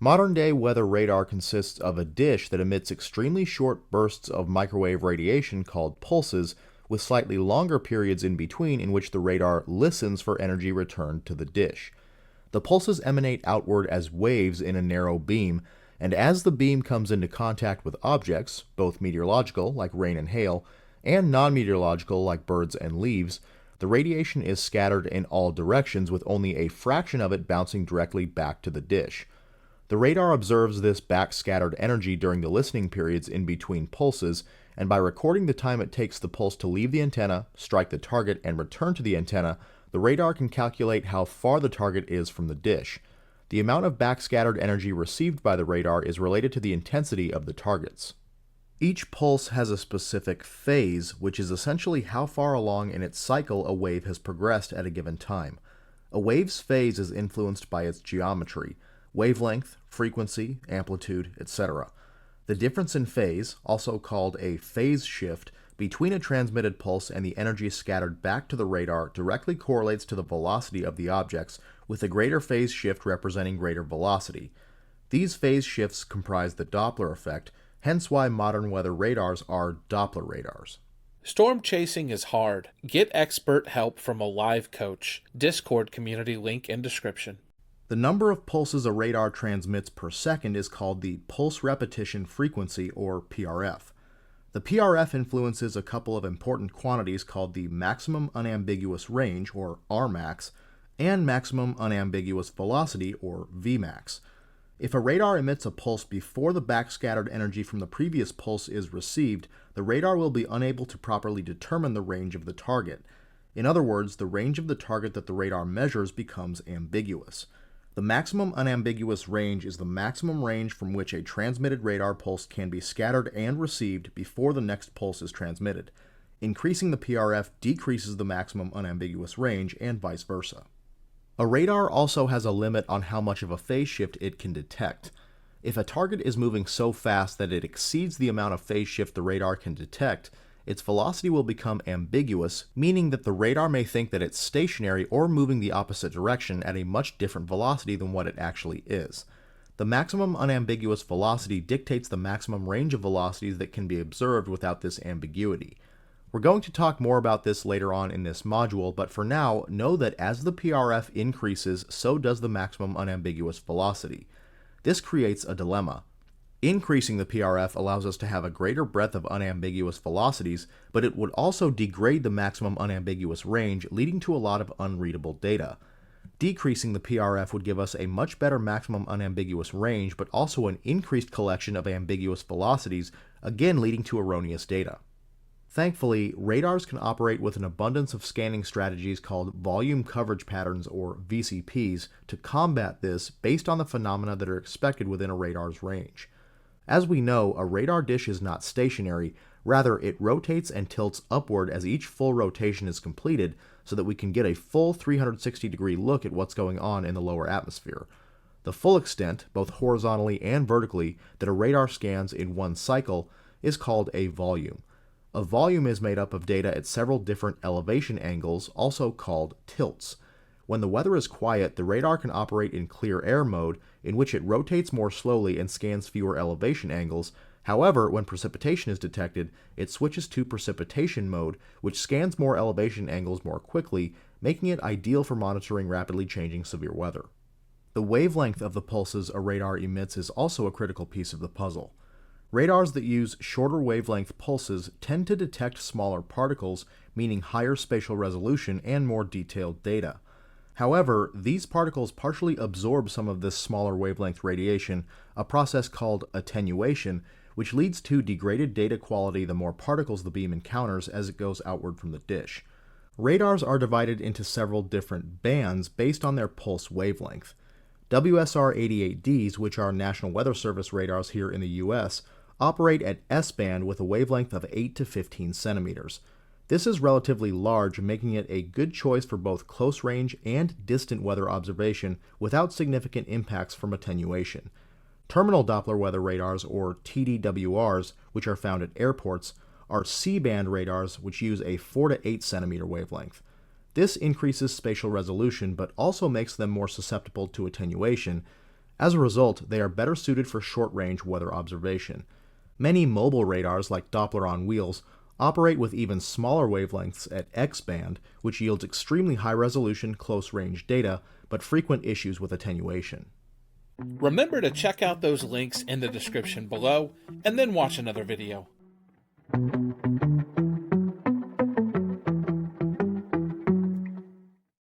Modern-day weather radar consists of a dish that emits extremely short bursts of microwave radiation called pulses, with slightly longer periods in between in which the radar listens for energy returned to the dish. The pulses emanate outward as waves in a narrow beam, and as the beam comes into contact with objects, both meteorological, like rain and hail, and non-meteorological, like birds and leaves, the radiation is scattered in all directions with only a fraction of it bouncing directly back to the dish. The radar observes this backscattered energy during the listening periods in between pulses, and by recording the time it takes the pulse to leave the antenna, strike the target, and return to the antenna, the radar can calculate how far the target is from the dish. The amount of backscattered energy received by the radar is related to the intensity of the targets. Each pulse has a specific phase, which is essentially how far along in its cycle a wave has progressed at a given time. A wave's phase is influenced by its geometry, wavelength, frequency, amplitude, etc. The difference in phase, also called a phase shift, between a transmitted pulse and the energy scattered back to the radar directly correlates to the velocity of the objects, with a greater phase shift representing greater velocity. These phase shifts comprise the Doppler effect, hence why modern weather radars are Doppler radars. Storm chasing is hard. Get expert help from a live coach. Discord community link in description. The number of pulses a radar transmits per second is called the pulse repetition frequency, or PRF. The PRF influences a couple of important quantities called the maximum unambiguous range, or Rmax, and maximum unambiguous velocity, or Vmax. If a radar emits a pulse before the backscattered energy from the previous pulse is received, the radar will be unable to properly determine the range of the target. In other words, the range of the target that the radar measures becomes ambiguous. The maximum unambiguous range is the maximum range from which a transmitted radar pulse can be scattered and received before the next pulse is transmitted. Increasing the PRF decreases the maximum unambiguous range, and vice versa. A radar also has a limit on how much of a phase shift it can detect. If a target is moving so fast that it exceeds the amount of phase shift the radar can detect, its velocity will become ambiguous, meaning that the radar may think that it's stationary or moving the opposite direction at a much different velocity than what it actually is. The maximum unambiguous velocity dictates the maximum range of velocities that can be observed without this ambiguity. We're going to talk more about this later on in this module, but for now, know that as the PRF increases, so does the maximum unambiguous velocity. This creates a dilemma. Increasing the PRF allows us to have a greater breadth of unambiguous velocities, but it would also degrade the maximum unambiguous range, leading to a lot of unreadable data. Decreasing the PRF would give us a much better maximum unambiguous range, but also an increased collection of ambiguous velocities, again leading to erroneous data. Thankfully, radars can operate with an abundance of scanning strategies called volume coverage patterns, or VCPs, to combat this based on the phenomena that are expected within a radar's range. As we know, a radar dish is not stationary, rather it rotates and tilts upward as each full rotation is completed so that we can get a full 360-degree look at what's going on in the lower atmosphere. The full extent, both horizontally and vertically, that a radar scans in one cycle is called a volume. A volume is made up of data at several different elevation angles, also called tilts. When the weather is quiet, the radar can operate in clear air mode, in which it rotates more slowly and scans fewer elevation angles. However, when precipitation is detected, it switches to precipitation mode, which scans more elevation angles more quickly, making it ideal for monitoring rapidly changing severe weather. The wavelength of the pulses a radar emits is also a critical piece of the puzzle. Radars that use shorter wavelength pulses tend to detect smaller particles, meaning higher spatial resolution and more detailed data. However, these particles partially absorb some of this smaller wavelength radiation, a process called attenuation, which leads to degraded data quality the more particles the beam encounters as it goes outward from the dish. Radars are divided into several different bands based on their pulse wavelength. WSR-88Ds, which are National Weather Service radars here in the US, operate at S-band with a wavelength of 8 to 15 centimeters. This is relatively large, making it a good choice for both close-range and distant weather observation without significant impacts from attenuation. Terminal Doppler weather radars, or TDWRs, which are found at airports, are C-band radars which use a 4 to 8 centimeter wavelength. This increases spatial resolution but also makes them more susceptible to attenuation. As a result, they are better suited for short-range weather observation. Many mobile radars, like Doppler on wheels, operate with even smaller wavelengths at X-band, which yields extremely high-resolution, close-range data, but frequent issues with attenuation. Remember to check out those links in the description below, and then watch another video.